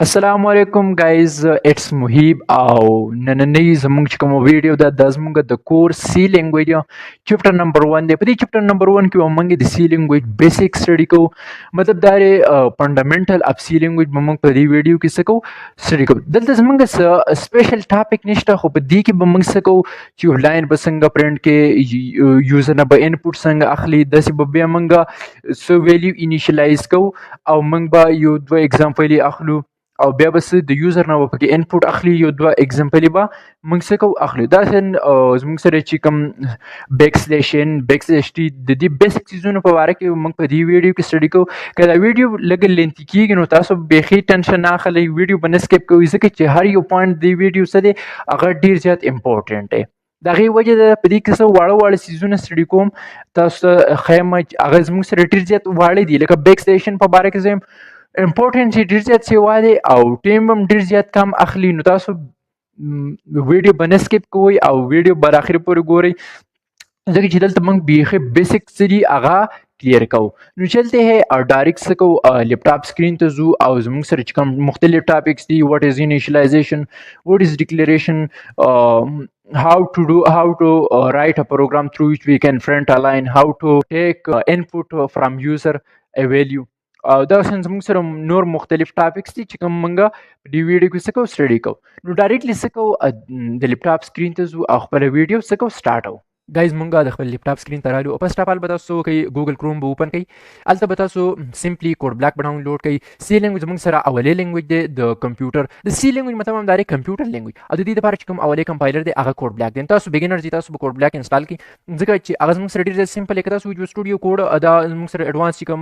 Assalamu alaikum guys, it's Muhib او نننۍ زموږ چې کومه ویډیو ده دا زموږ د کور سی لینګویج چپټر نمبر 1 دی. په دې چپټر نمبر 1 کې موږ د سی لینګویج بیسیک سټډي کوو، مطلب دا فندامنټل اف سی لینګویج به موږ په دې ویډیو کې څه کوو سټډي کوو. دلته زموږ څه سپیشل ټاپک نشته، خو په دې کې به موږ څه کوو چې لاین به څنګه پرنټ کې یوزر نه به انپوټ څنګه اخلي، داسې به بیا موږ څه ویلیو انیشلایز کوو او موږ به یو دوه اگزامپل اخلو او بیا به څه د یوزر نه به پکې انپوټ اخلي، یو دوه اگزامپل به موږ څه کوو اخلو. دا زموږ سره چې کوم بیک سلیش ان بیک سلیش ټي د دې بیسک چیزونو په باره کې موږ په دې ویډیو کې سټډي کوو. که دا ویډیو لږ لینتي کېږي نو تاسو بیخي ټینشن نه اخلئ، ویډیو به نه سکیپ کوئ ځکه چې هر یو پوینټ د ویډیو څه دی هغه ډېر زیات امپورټنټ دی. د هغې وجه ده په دې کې څه واړه څیزونه سټډي کوم تاسو ته ښیم هغه زموږ سره ډېر زیات واړه دي، لکه بیک سلیشن په باره کې زه یم امپورټنټ چې ډېر زیات سیوا دی او ټیم هم ډېر زیات کم اخلي، نو تاسو ویډیو به نه سکیپ کوئ او ویډیو به تر اخره پورې ګورئ ځکه چې دلته موږ بیخي بیسک څه دي هغه کلیر کوو. نو چلتے ہیں اور ډایرکټ څه کوو لیپ ټاپ سکرین ته ځو او زموږ سره چې کوم مختلف ټاپکس دي، واټ از انیشلایزیشن، واټ از ډیکلیریشن، how to write a program through which we can front align, how to take input from user a value. دا زموږ سره نور مختلف ټاپکس دي چې کوم موږ په دې ویډیو کې څه کوو سټډي کوو. نو ډایرکټلی څه کوو د لیپټاپ سکرین ته ځو او خپله ویډیو څه کوو سټارټ کوو. ګایز مونږ د خپل لیپټاپ سکرین ته رالو او فرست اف آل به تاسو کوئ ګوګل کروم به اوپن کړئ، هلته به تاسو سمپلی کوډ بلاک به ډاونلوډ کړئ. سی لینګویج زموږ سره اولې لینګویج دی د کمپیوټر، د سی لینګویج مطلب همدا دی کمپیوټر لینګویج، او د دې لپاره چې کوم اولې کمپایلر دی هغه کوډ بلاک دی. تاسو بګینرز دي تاسو به کوډ بلاک انسټال کړئ ځکه چې هغه زموږ سره ډېر زیات سمپل دی. که تاسو ویجوال سټوډیو کوډ دا زموږ سره ایډوانس چې کوم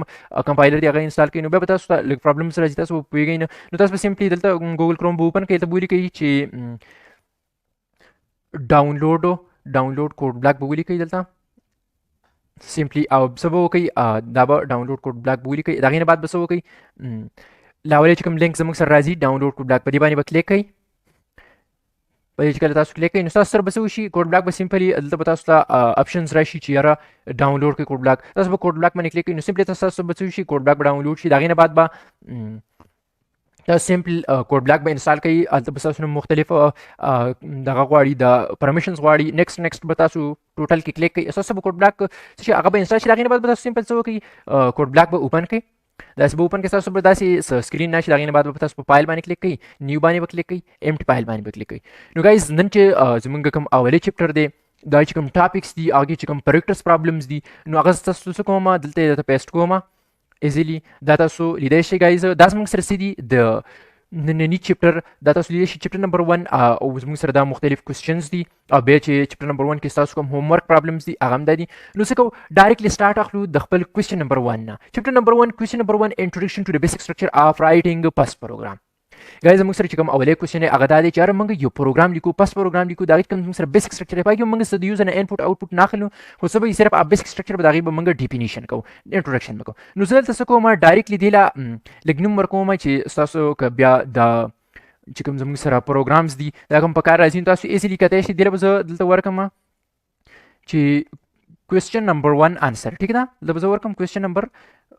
کمپایلر دی هغه انسټال کړئ نو بیا به تاسو ته لږ پرابلمز راځي، تاسو به پوهېږئ نه. نو تاسو به سمپلی دلته ګوګل کروم به اوپن کړئ، ته به ولیکئ چې ډاونلوډ کوډ بلاک به ولیکئ دلته سمپلی او څه به وکړئ دا به ډاونلوډ کوډ بلاک به ولیکئ. د هغې نه بعد به څه وکړئ لاولې چې کوم لینک زموږ سره راځي ډاونلوډ کوډ بلاک په دې باندې به کلیک کړئ. په دې چې کله تاسو کلیک کړئ نو تاسو سره به څه وشي کوډ بلاک به سمپلی دلته به تاسو ته اپشنز راشي چې یاره ډاونلوډ کړئ کوډ بلاک. تاسو به کوډ بلاک باندې کلیک کړئ نو سمپلی تاسو به څه وشي کوډ بلاک به ډاونلوډ شي. د هغې نه بعد به تاسو سمپل کوډ بلاک به انسټال کړئ، هلته به تاسو مختلف دغه غواړي د پرمیشنز غواړي، نیکسټ به تاسو ټوټل کې کلیک کړئ، تاسو به کوډ بلاک چې هغه به انسټال شي. د هغې نه بعد به تاسو سمپل څه وکړئ کوډ بلاک به اوپن کړئ. داسې به اوپن کړئ، تاسو به داسې سکرین راشي. د هغې نه بعد به تاسو په فایل باندې کلیک کړئ، نیو باندې به کلیک کړئ، امټي فایل باندې به کلیک کړئ. نو ګایز نن چې زموږ کوم اولې چپټر دی دا چې کوم ټاپکس دي هغې چې کوم پریکټس پرابلمز دي نو هغه تاسو څه کوم دلته یې درته پیسټ کوم ایزیلی. دا تاسو لیدلی شئ ګایز، دا زموږ سره څه دي د نننی چپټر دا تاسو لیدلی شئ چپټر نمبر 1 او زموږ سره دا مختلف کوېسچنز دي او بیا چې چپټر نمبر 1 کې تاسو کوم هوم ورک پرابلمز دي هغه هم دا دي. نو څه کوو ډایرکټلی سټارټ اخلو د خپل کوېسچن نمبر 1 نه. چپټر نمبر 1 کوېسچن نمبر 1 انټروډکشن ټو د بیسک سټرکچر اف رایټینګ پس پروګرام. ګایز موږ سره چې کوم اولې کوېسچن دی هغه دا دی چې یاره موږ یو پروګرام لیکو، پس پروګرام لیکو، د هغې کوم زموږ سره بیسک سټرکچر دی په هغې کې موږ څه د یوزر نه انپوټ اوټپوټ نه اخلو، خو څه به وي صرف بیسک سټرکچر به د هغې به موږ ډیفینیشن کوو، انټروډکشن به کوو. نو زه دلته څه کوم ډایرکټلی دې له لږ نوم ورکوم چې ستاسو که بیا د چې کوم زموږ سره پروګرامز دي دا کوم په کار راځي نو تاسو ایزیلی کتلی شئ. دې له به زه دلته ورکړم چې کوېسچن نمبر 1 آنسر، ټیک ده. دلته به زه ورکړم کوېسچن نمبر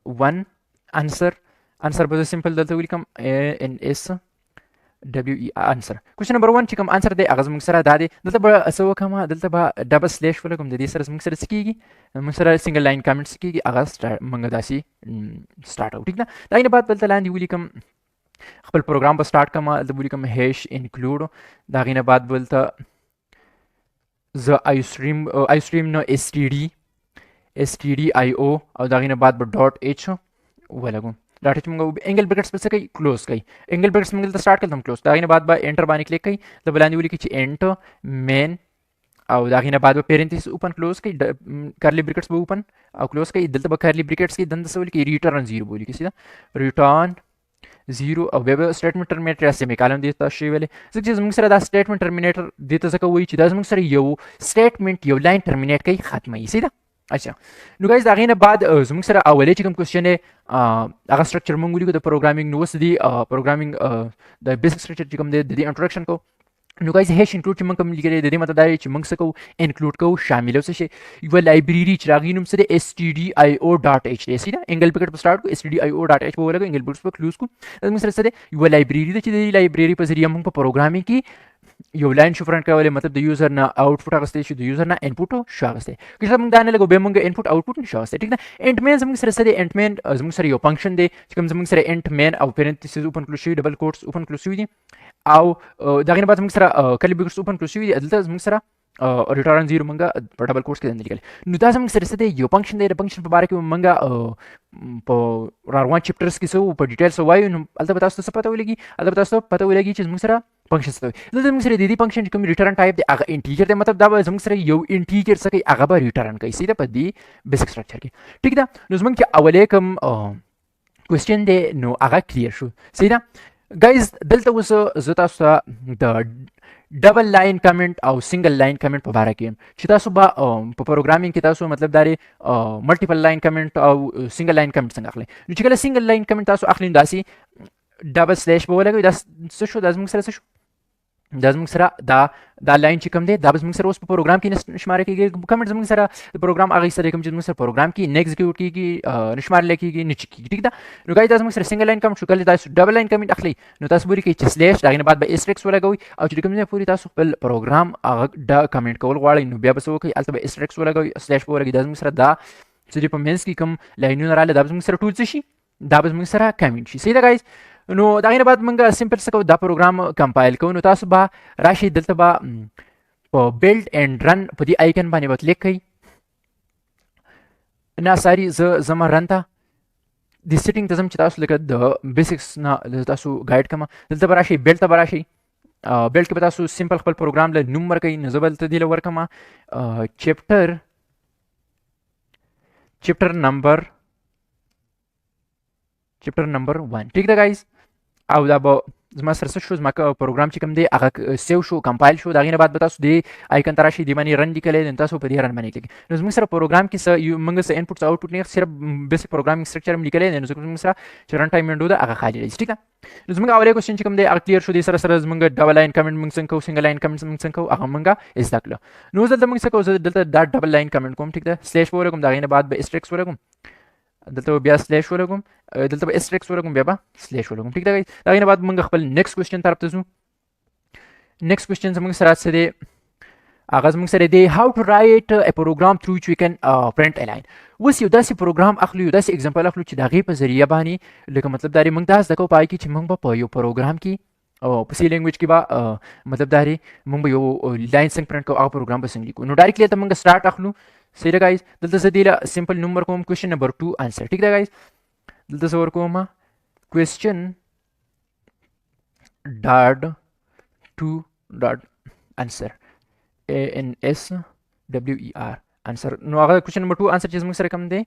1 آنسر به زه سمپل دلته ولیکم ANSWE آنسر. کوېسچن نمبر 1 چې کوم آنسر دی هغه زموږ سره دا دی. دلته به څه وکړم دلته به ډبل سلیش ولګم، د دې سره زموږ سره څه کېږي زموږ سره سنګل لاین کامنټ څه کېږي هغه موږ داسې سټارټ او ټیک ده. د هغې نه بعد دلته لاندې ولیکم خپل پروګرام به سټارټ کړم، دلته ولیکم هیش انکلوډ. د هغې نه بعد به دلته زه آیسټریم نه STD.IO او د هغې نه بعد به ډاټ ایچ ولګوم. ډاټ ایچ موږ انګل بریکټس په څه کوي کلوز کوي، انګل بریکټس موږ دلته سټارټ کړل کلوز. د هغې نه بعد به انټر باندې کلیک کوي، د به لاندې ولیکئ چې انټر مین او د هغې نه بعد به پیرنتھیس اوپن کلوز کوي، کرلی بریکټس به اوپن او کلوز کوي. دلته به کرلی بریکټس کې دنده څه ولیکئ ریټرن 0 به ولیکئ، سیده ریټرن 0 او بیا به سټیټمنټ ټرمینیټر یا سیمی کالم دې تاسو شی ویلې ځکه چې زموږ سره دا سټیټمنټ ټرمینیټر دې ته ځکه وایي چې دا زموږ سره یو سټیټمنټ یو لاین ټرمینیټ کوي ختموي، سیده. اچھا نو ګایز د هغې نه بعد زموږ سره اولې چې کوم کوېسچن دی هغه سټرکچر موږ ولیکو د پروګرامینګ. نو اوس د پروګرامینګ د بیسک سټرکچر چې کوم دی د دې انټروډکشن کوو. نو گایز هیڅ انکلود چې موږ کوم لیکلي د دې مطلب دا دی چې موږ څه کوو انکلود کوو شاملو څه شي یوه لایبرري چې د هغې نوم څه دی stdio.h دی سیده انګل پکټ په سټارټ کړو stdio.h په ولګو انګل پکټ په کلوز کړو دا موږ سره څه دی یوه لایبرري ده چې د دې لایبرري په ذریعه موږ په پروګرامینګ کې یو لاین شو فرنټ کولی مطلب د یوزر نه آوټپوټ اخیستی شو د یوزر نه انپوټ شو اخیستی که چېرته موږ دا نه لګو بیا موږ انپوټ آوټپوټ نشو اخیستی ټیک ده انټ مین زموږ سره څه دی انټ مین زموږ سره یو فنکشن دی چې کوم زموږ سره انټ مین او پیرنتیسز اوپن کلوز شوي ډبل کوټس اوپن کلوز شوي دي او د هغې نه بعد زموږ سره کلي برګټس اوپن کلوز شوي دي دلته زموږ سره ریټرن زیرو موږ په ډبل کوټس کې لیکلی نو دا زموږ سره څه دی یو فنکشن دی د فنکشن په باره کې موږ په راروان چپټرز کې څه په ډیټیل څه وایو نو هلته به تاسو ته څه پته ولګي هلته به تاسو ته پته ولګي چې زموږ سره فنکشن څه وایي دلته زموږ سره د دې فنکشن چې کوم ریټرن ټایپ دی هغه انټیجر دی مطلب دا به زموږ سره یو انټیجر څه کوي هغه به ریټرن کوي سیده په دې بیسک سټرکچر کې ټیک ده نو زموږ چې اولې کوم کوېسچن دی نو هغه کلیر شو سیده ګایز دلته اوس زه تاسو ته د ډبل لاین کمنټ او سنگل لاین کمنټ په باره کې چې تاسو به په پروګرامینګ کې تاسو مطلب دا ملټیپل لاین کمنټ او سنگل لاین کمنټ څنګه اخلي نو چې کله سنگل لاین کمنټ تاسو اخلي نو داسې ډبل سلیش به ولګوي دا څه شو دا زموږ سره څه شو دا زموږ سره دا لاین چې کوم دی دا به زموږ سره اوس په پروګرام کې نه شماره کېږي کمنټ زموږ سره د پروګرام هغه حصه دی کوم چې زموږ سره پروګرام کې نه ایګزیکیوټ کېږي نه شمارلی کېږي نه چک کېږي ټیک ده نو ګایز دا زموږ سره سنګل لاین کمنټ شو کله تاسو ډبل لاین کمنټ اخلي نو تاسو پورې کوئ چې سلیش د هغې نه بعد به اسټریکس ولګوئ او چې د کوم ځای پورې تاسو خپل پروګرام هغه کمنټ کول غواړئ نو بیا به څه وکړئ هلته به اسټریکس ولګوئ سلیش به ولګوئ دا زموږ سره دا چې په منځ کې کوم لاینونه راغله دا به زموږ سره ټول څه شي دا به زموږ سره کمنټ شي صحیح ده ګایز نو د هغې نه بعد موږ سمپل څه کوو دا پروګرام کمپایل کوو نو تاسو به راشئ دلته به په بیلډ اینډ رن په دې آیکن باندې به کلیک کوئ نه ساري زه ځم رن ته د سیټینګ ته ځم چې تاسو لکه د بیسکس نه تاسو ګایډ کړم دلته به راشئ بیلډ ته به راشئ بیلډ کې به تاسو سمپل خپل پروګرام له نوم ورکوئ نو زه به دلته دې له ورکړم چپټر نمبر 1 ټیک ده ګایز او دا به زما سره څه شو زما پروګرام چې کوم دی هغه سیو شو کمپایل شو د هغې نه بعد به تاسو دې آیکن ته راشئ دې باندې رن لیکلی نو تاسو په دې رن باندې کلیک نو زموږ سره پروګرام کې څه موږ څه انپوټس او آوټپوټ نه صرف بیسک پروګرامینګ سټرکچر هم لیکلی دی نو زموږ سره چې رن ټایم وینډو ده هغه خالي دی ټیک ده نو زموږ اولې کوېسچن چې کوم دی هغه کلیر شو دې سره سره زموږ ډبل لاین کمنټ موږ څنګه کوو سنګل لاین کمنټ موږ څنګه کوو هغه موږ زده کړله نو اوس دلته موږ څه کوو زه دلته دا ډبل لاین کمنټ کوم ټیک ده سلیش به ولګوم د هغې نه بعد به اسټریکس ولګوم دلته بیا سلیش ولګوم دلته به اسټریکس ولګوم بیا به سلیش ولګوم ټیک ده د هغې نه بعد موږ خپل نیکسټ کوېسچن طرف ته ځو نیکسټ کوېسچن زموږ سره څه دی هغه زموږ سره دی هاو ټو رایټ ا پروګرام تھرو وچ وی کین پرنټ ا لاین اوس یو داسې پروګرام اخلو یو داسې اگزامپل اخلو چې د هغې په ذریعه باندې لکه مطلب دا دی موږ دا زده کوو په هغې کې چې موږ به په یو پروګرام کې او په سی لینګویج کې به مطلب دا دی موږ به یو لاین څنګه پرنټ کوو هغه پروګرام به څنګه لیکو نو ډایرکټلی هلته موږ سټارټ اخلو صحیح ده ګایز دلته زه دې له سمپل نوم ورکوم کوېسچن نمبر 2 آنسر ټیک ده ګایز دلته زه ورکوم کوېسچن ډاډ 2 ډاټ آنسر ANSWER آنسر نو هغه کوېسچن نمبر 2 آنسر چې زموږ سره کوم دی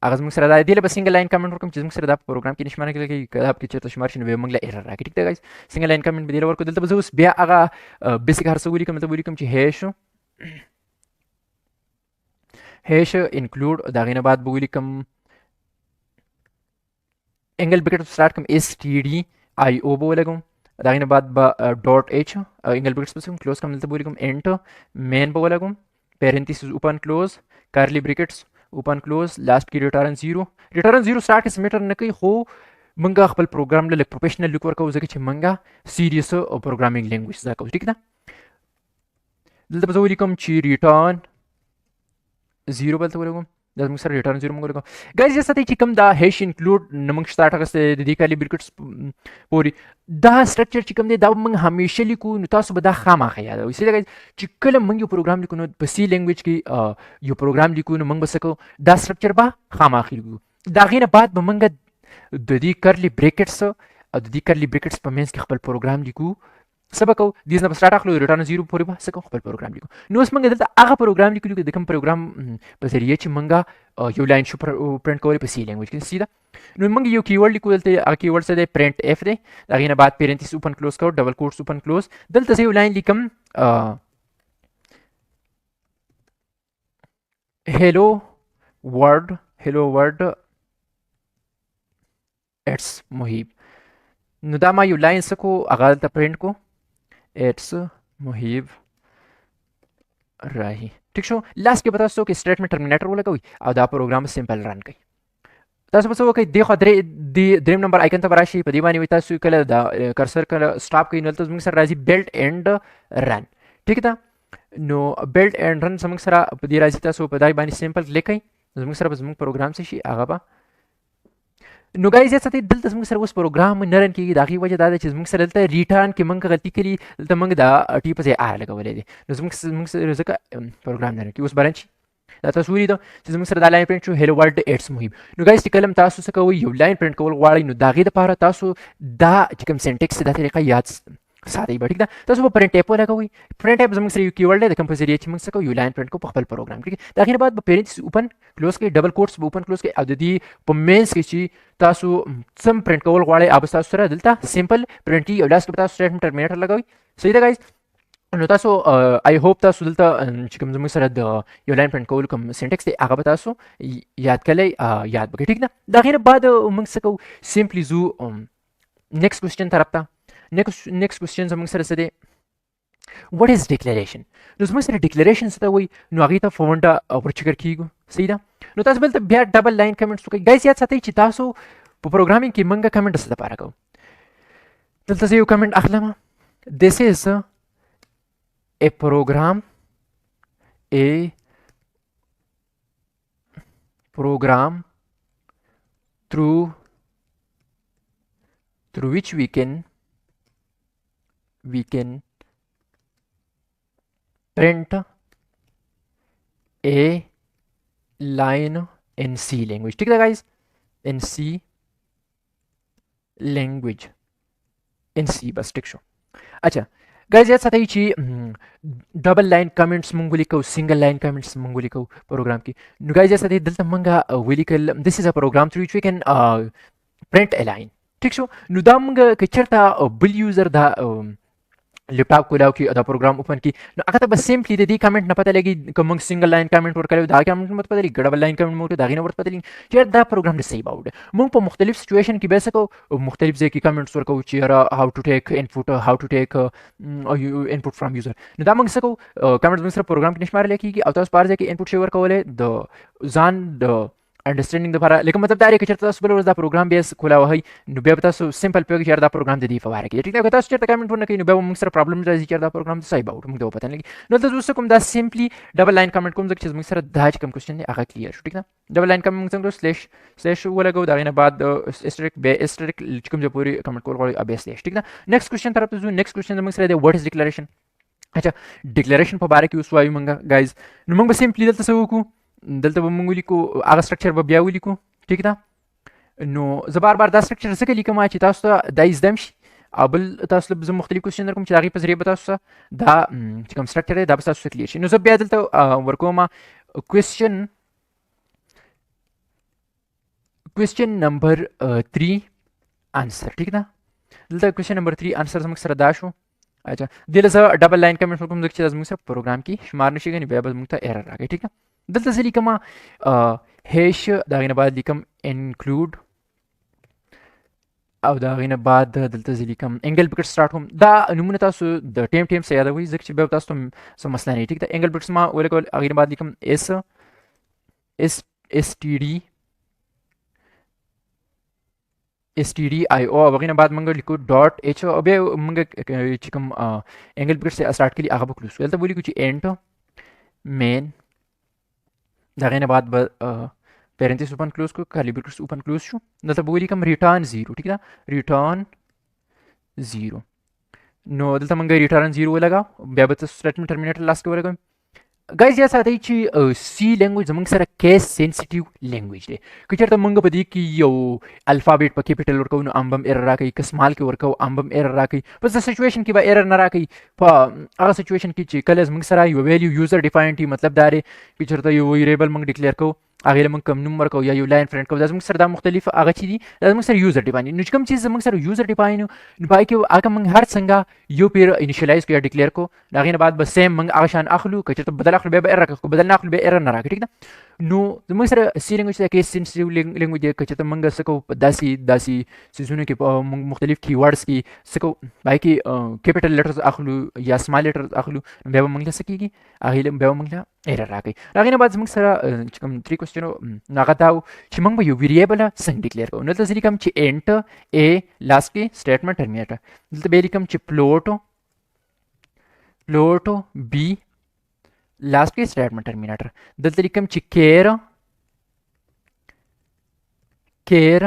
هغه زموږ سره دا دې له به سنګل لاین کمنټ ورکوم چې زموږ سره دا په پروګرام کې نه شماره کېږي که دا پکې چېرته شمار شي نو بیا موږ له ایرر راکړي ټیک ده ګایز سنګل لاین کمنټ به دې له ورکړو دلته به زه اوس بیا هغه بیسک هر څه ولیکم دلته به ولیکم چې هیش انکلود د هغې نه بعد به ولیکم انګل بریکټ سټارټ کوم STDIO به ولګوم د هغې نه بعد به ډاټ H انګل بریکټس پسې کلوز کوم دلته به ولیکم انټ مین به ولګوم پیرنتیسز اوپن کلوز کارلی بریکټس اوپن کلوز لاست کې ریټرن زیرو سټارټ کې سمیټر نه کوي خو موږ خپل پروګرام له لږ پروفیشنل لوک ورکوو ځکه چې موږ سیریس پروګرامینګ لینګویج زده کوو ټیک ده دلته به زه ولیکم چې ریټرن زیرو بلته ولګوم دا زموږ سره ریټرن زیرو موږ ولګوم ګایز یا ساتئ چې کوم دا هیش انکلود نه موږ سټارټ اخیستی د دې کالي بریکټس پورې دا سټرکچر چې کوم دی دا به موږ همیشه لیکو نو تاسو به دا خامخا یادوئ صحیح ده ګایز چې کله موږ یو پروګرام لیکو نو په سی لینګویج کې یو پروګرام لیکو نو موږ به څه کوو دا سټرکچر به خامخا لیکو د هغې نه بعد به موږ د دې کرلي بریکټس او د دې کرلي بریکټس په منځ کې خپل پروګرام لیکو څه به کوو دې نه به سټارټ اخلو ریټرن زیرو پورې به څه کوو خپل پروګرام لیکو نو اوس موږ دلته هغه پروګرام لیکلو د کوم پروګرام په ذریعه چې موږ یو لاین شو پرنټ کولی په سی لینګویج کې سیده نو موږ یو کیورډ لیکو دلته هغه کیورډ څه دی پرنټ اف دی د هغې نه بعد پیرنتیس اوپن کلوز کوو ډبل کوټس اوپن کلوز دلته زه یو لاین لیکم hello world it's Muhib نو دا ما یو لاین څه کو هغه دلته پرنټ کو इट्स मुहिब राही ठिक छो लास्ट के बताओ कि statement terminator बोला कोई او دا پروګرام سمپل رن کوي تاسو به څه وکړئ دې خوا دریم نمبر آیکن ته به راشئ په دې باندې وایي تاسو کله دا کرسر کله سټاپ کوئ نو دلته زموږ سره راځي بیلټ اینډ رن ټیک ده نو بیلټ اینډ رن زموږ سره په دې راځي تاسو په دای باندې سمپل کلیک کړئ زموږ سره به زموږ پروګرام څه شي هغه به نو ګایز یاد ساتئ دلته زموږ سره اوس پروګرام نه رن کېږي د هغې وجه دا ده چې زموږ سره دلته ریټرن کې موږ غلطي کړي دلته موږ دا ټي په ځای آر لګولی دی نو زموږ سره ځکه پروګرام نه رن کېږي اوس به رن شي دا تاسو ولیدو چې زموږ سره دا لاین پرنټ شو هیلو ورلډ اټس مهم نو ګایز چې کله تاسو څه کوئ یو لاین پرنټ کول غواړئ نو د هغې دپاره تاسو دا چې کوم سینټکس دا طریقه یاد ساتئ به ټیک ده تاسو به پرنټ ټایپ ولګوئ پرنټ ټایپ زموږ سره یو کیورډ دی د کوم په ذریعه چې موږ څه کوو یو لاین پرنټ کوو په خپل پروګرام کې د هغې نه بعد به پیرنټس اوپن کلوز کړئ ډبل کوټس به اوپن کلوز کړئ او د دې په مینس کې چې تاسو څه پرنټ کول غواړئ هغه به تاسو سره دلته سمپل پرنټ کړي او لاست کې به تاسو سټیټمنټ ټرمینیټر لګوئ صحیح ده ګایز نو تاسو آی هوپ تاسو دلته چې کوم زموږ سره د یو لاین پرنټ کولو کوم سینټکس دی هغه به تاسو یاد کړئ یاد به کړئ ټیک ده د هغې نه بعد موږ څه کوو سمپلی ځو نیکسټ کوېسچن طرف ته نیکسټ کوېسچن زموږ سره څه دی وټ از ډیکلریشن نو زموږ سره ډیکلریشن څه ته وایي نو هغې ته فونډه ورچکر کېږو صحیح ده نو تاسو بلته بیا ډبل لاین کمنټس وکړئ ګایز یاد ساتئ چې تاسو په پروګرامینګ کې موږ کمنټ څه دپاره کوو دلته زه یو کمنټ اخلم this is a program through which we can print a line in C language ठीक है guys in C language in C बस टिक शो अच्छा गाइज याद साथै چې ډبل لاین کمنټس مونږ ولیکو سنگل لاین کمنټس مونږ ولیکو پروګرام کې نو गाइज याद साथै دلته مونږ ولیکل this is a program through which we can print a line ٹھیک شو نو دا مونږ که چېرته بل یوزر دا لیپټاپ کولاو کې دا پروګرام اوپن کی نو هغه ته به سمپلی د دې کمنټ نه پته لګي که موږ سنگل لاین کمنټ ورکړی دا کمنټ نه پته لګي ډبل لاین کمنټ موږ ته د هغې نه ورته پته لګي چې دا پروګرام ډېر صحیح به وډه موږ په مختلف سچویشن کې به څه کوو مختلف ځای کې کمنټس ورکوو چې یاره هاو ټو ټیک انپوټ هاو ټو ټیک انپوټ فرام یوزر نو دا موږ څه کوو کمنټ زموږ سره پروګرام کې نه شمارلی کېږي او تاسو په هر ځای کې انپوټ شی ورکولی د ځان د انډرسټینډینګ لپاره لکه مطلب دا دی که چېرته تاسو بله ورځ دا پروګرام بیا کولا وهئ نو بیا به تاسو سمپل پوهېږئ چې دا پروګرام د دې په باره کې دی ټیک ده که تاسو چېرته کمنټ ونه کوئ نو بیا به موږ سره پرابلم راځي چې دا پروګرام د صحیح به وکړو موږ ته به پته نه لګي نو دلته زه اوس څه کوم دا سمپلی ډبل لاین کمنټ کوم ځکه چې زموږ سره دا چې کوم کوېسچن دی هغه کلیر شو ټیک ده ډبل لاین کمنټ موږ څنګه کړو سلیش ولګوو د هغې نه بعد اسټریک بیا اسټریک چې کوم ځای پورې کمنټ کول غواړئ بیا سلیش ټیک ده نیکسټ کوېسچن طرف ته ځو نیکسټ کوېسچن زموږ سره دی وټ از ډیکلریشن اچھا ډیکلریشن په باره کې اوس وایو موږ ګایز نو موږ به سمپلی دلته څه وکړو دلته به موږ ولیکو هغه سټرکچر به بیا ولیکو ٹھیک ده نو زه بار بار دا سټرکچر ځکه لیکم چې تاسو ته دا زده هم شي او بل تاسو له زه مختلف کوېسچن درکوم چې د هغې په ذریعه به تاسو ته دا چې کوم سټرکچر دی دا به تاسو ته کلیر شي نو زه بیا دلته ورکوم کوېسچن نمبر 3 آنسر ټیک ده دلته کوېسچن نمبر 3 آنسر زموږ سره دا شو اچھا دې له زه ډبل لاین کمنټ ورکوم ځکه چې دا زموږ سره پروګرام کې شمار نه شي ګنې بیا به زموږ ته ایرر راغی ټیک ده دلته زه لیکم هیش د هغې نه بعد لیکم انکلوډ او د هغې نه بعد دلته زه لیکم انګل بریکټ سټارټ کوم دا نومونه تاسو د ټیم څه یادوئ ځکه چې بیا تاسو ته څه مسله نه وي ټیک ده انګل بریکټس ما ولګول هغې نه بعد لیکم stdio او هغې نه بعد موږ لیکو ډاټ ایچ او بیا موږ چې کوم انګل بریکټ سټارټ کړي هغه به کلوز کړو دلته به ولیکو چې انټ مین د هغې نه بعد به پیرنتیس اوپن کلوز کو کارلی بریکټس اوپن کلوز شو دلته به ولیکم ریټرن 0 ټیک ده ریټرن 0 نو دلته موږ ریټرن 0 ولګاو بیا به تاسو سټیټمنټ ټرمینیټر لاست کې ولګوئ ګایز یاد ساتئ چې سی لینګویج زموږ سره کیس سینسیټیو لینګویج دی که چېرته موږ په دې کې یو الفابیټ په کیپیټل ورکوو نو ام به ایرر راکوي که سمال کې ورکوو ام به ایرر راکوي په څه سچویشن کې به ایرر نه راکوي په هغه سچویشن کې چې کله زموږ سره یو ویلیو یوزر ډیفاینډ وي مطلب دا دی که چېرته یو ویریبل موږ ډیکلیئر کوو هغه له موږ کوم نوم ورکو یا یو لاین پرنټ کوو دا زموږ سره دا مختلف هغه چې دي دا زموږ سره یوزر ډیفاین نو چې کوم چیز زموږ سره یوزر ډیفاین نو پای کې هغه موږ هر څنګه یو پیر انیشلایز کو یا ډیکلیئر کو دا غینه بعد به سیم موږ هغه شان اخلو که چېرته بدل اخلو به ایرر کو بدل نه اخلو به ایرر نه راکړي ټیک ده نو زموږ سره سی لینګویج دا کیس سنسټیو لینګویج دی که چېرته موږ څه کوو داسې سیزونه کې مختلف کی ورډز کې څه کوو پای کې کیپیټل لیټرز اخلو یا سمال لیټرز اخلو بیا به موږ له څه کېږي هغې له بیا به موږ له ایرر راکوي هغې نه بعد زموږ سره چې کوم 3 کوېسچن نو هغه دا و چې موږ به یو ویریبل څنګه ډیکلیئر کوو نو دلته زه لیکم چې انټ ا لاست کې سټیټمنټ ټرمینیټر دلته بیا لیکم چې پلوټ بی لاست کې سټیټمنټ ټرمینیټر دلته لیکم چې کیر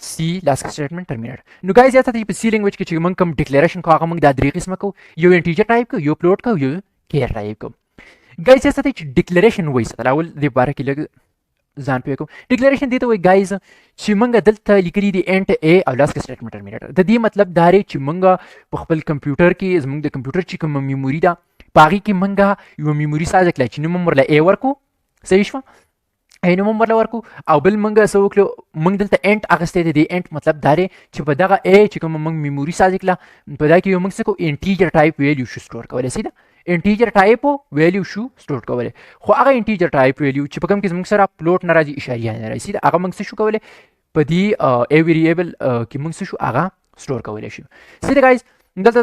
سی لاست کې سټیټمنټ ټرمینیټر نو ګایز یاد ساتئ په سی لینګویج کې چې موږ کوم ډیکلیریشن کوو هغه موږ دا درې قسمه کوو یو انټیجر ټایپ کوو یو پلوټ کوو یو کیر ټایپ کوو ګایز یاد ساتئ چې ډیکلیریشن وایي ساتل اول دې باره کې لږ ځان پوه کوم ډیکلیریشن دې ته وایي ګایز چې موږ دلته لیکلي دي انټ ا او لاست کې سټیټمنټ ټرمینیټر د دې مطلب دا دی چې موږ په خپل کمپیوټر کې زموږ د کمپیوټر چې کومه میموري ده په هغې کې موږ یو میموري سازه کړه چې نوم هم ورله ا ورکو صحیح شوه نوم هم ورله ورکو او بل موږ څه وکړو موږ دلته انټ اخیستی دی د انټ مطلب دا دی چې په دغه ا چې کومه موږ میموري سازه کړه په دا کې یو موږ څه کوو انټیجر ټایپ ویلیو شو سټور کولی صحیح ده انټیجر ټایپ ویلیو شو سټور کولی خو هغه انټیجر ټایپ ویلیو چې په کوم کې زموږ سره پلوټ نه راځي اشاریه نه راځي هغه موږ څه شو کولی په دې ا ویریبل کې موږ څه شو هغه سټور کولی شو صحیح ده ګایز دلته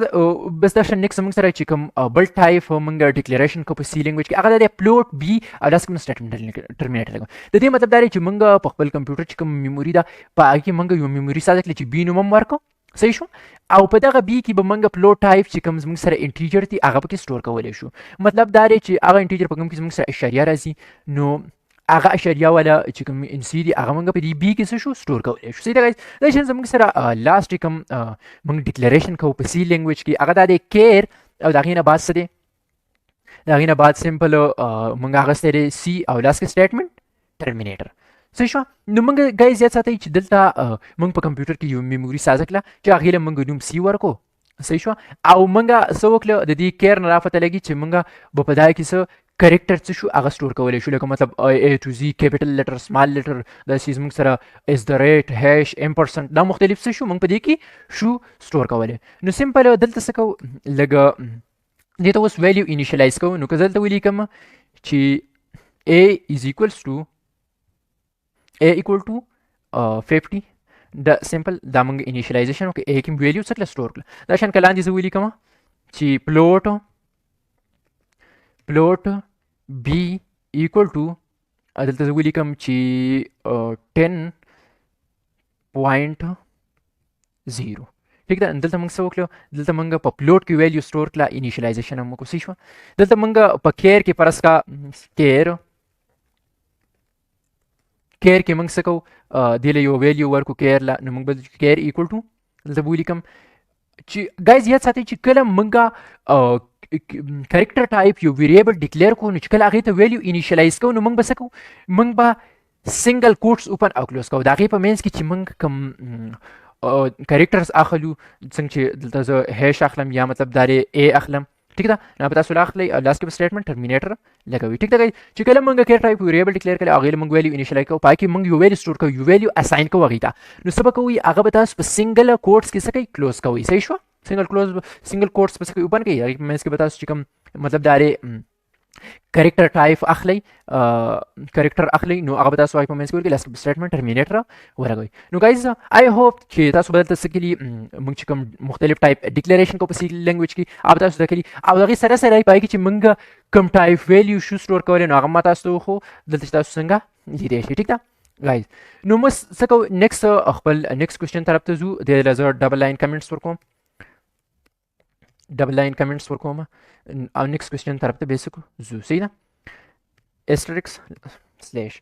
بس دا شان نیکسټ موږ سره چې کوم بل ټایپ موږ ډیکلیریشن کو په سی لینګویج کې هغه د پلوټ بی او لاست کې سټیټمنټ ټرمینیټر لګو د دې مطلب دا دی چې موږ په خپل کمپیوټر چې کوم میموري ده په هغې کې موږ یو میموري سازه کړله چې بی نوم هم ورکړو صحیح شو او په دغه بی کې به موږ پلوټ ټایپ چې کوم زموږ سره انټیجر دي هغه پکې سټور کولی شو مطلب دا دی چې هغه انټیجر په کوم کې زموږ سره اشاریه راځي نو هغه اشاریه والا چې کوم ان سی دي هغه موږ په دې بی کې څه شو سټور کولی شو صحیح ده ګایز دا شان زموږ سره لاست کوم موږ ډیکلیریشن کوو په سی لینګویج کې هغه دا دی کیر او د هغې نه بعد څه دی د هغې نه بعد سمپل موږ اخیستی دی سی او لاست کې سټیټمنټ ټرمینیټر صحیح شوه نو موږ ګایز یاد ساتئ چې دلته موږ په کمپیوټر کې یو میموري سازه کړله چې هغې له موږ نوم سی ورکو صحیح شوه او موږ څه وکړله د دې کیر نه راپته لګي چې موږ به په دا کې څه کریکټر څه شو هغه سټور کولی شو لکه مطلب ا ټو زی کیپیټل لیټر سمال لیټر داسې زموږ سره از د ریټ هیش امپرسنټ دا مختلف څه شو موږ په دې کې شو سټور کولی نو سمپل دلته څه کوو لږ دې ته اوس ویلیو انیشلایز کوو نو که دلته ولیکم چې ا از ایکولس ټو a equal to 50 دا سمپل دا موږ انیشلایزیشن وکړو a کې ویلیو څه کړله سټور کړله دا شان که لاندې زه ولیکم چې پلوټ بی ایکول ټو دلته زه ولیکم چې 10.0 ٹھیک ده دلته موږ څه وکړو دلته موږ په پلوټ کې ویلیو سټور کړله انیشلایزیشن هم وکړو صحیح شوه دلته موږ په کیر کې فرض کا کیر کې موږ څه کوو دې له یو ویلیو ورکو کیر له نو موږ به کیر ایکول ټو دلته به ولیکم چې ګایز یاد ساتئ چې کله موږ کریکټر ټایپ یو ویریبل ډیکلیئر کوو نو چې کله هغې ته ویلیو انیشلایز کوو نو موږ به څه کوو موږ به سنګل کوټس اوپن او کلوز کوو د هغې په منځ کې چې موږ کوم کریکټرز اخلو څنګه چې دلته زه هیش اخلم یا مطلب دا دی ا اخلم ٹھیک ده نو په تاسو اخلئ لاست کې سټیټمنټ ټرمینیټر لګوي ټیک ده چې کله موږ کیر ټایپ ویریبل ډیکلیئر کړی هغې له موږ ویلیو انیشلایز کوو پای کې موږ یو ویلیو سټور کوو یو ویلیو اساین کوو هغې ته نو څه به کوئ هغه به تاسو په سنګل کوټس کې څه کوئ کلوز کوئ صحیح شوه سنګل کوټس په څه کوئ اوپن کوئ هغې په منځ کې به تاسو چې کوم مطلب دا دی کریکټر ټایپ اخلئ کریکټر اخلئ نو هغه به تاسو په منځ کې ورکړئ لاست سټیټمنټ ټرمینیټر ورکوئ نو ګایز آی هوپ چې تاسو به دلته څه کلي موږ چې کوم مختلف ټایپ ډیکلیریشن کوو په سی لینګویج کې هغه تاسو زده کلي او د هغې سره سره په هغې کې چې موږ کوم ټایپ ویلیو شو سټور کولی نو هغه ما تاسو ته وښو دلته چې تاسو څنګه لیدی شئ ټیک ده ګایز نو موږ څه کوو نیکسټ خپل نیکسټ کوېسچن طرف ته ځو دې له زه ډبل لاین کمنټس ورکوم او نیکسټ کوېسچن طرف ته به یې څه کړو ځو صحیح ده asterisk slash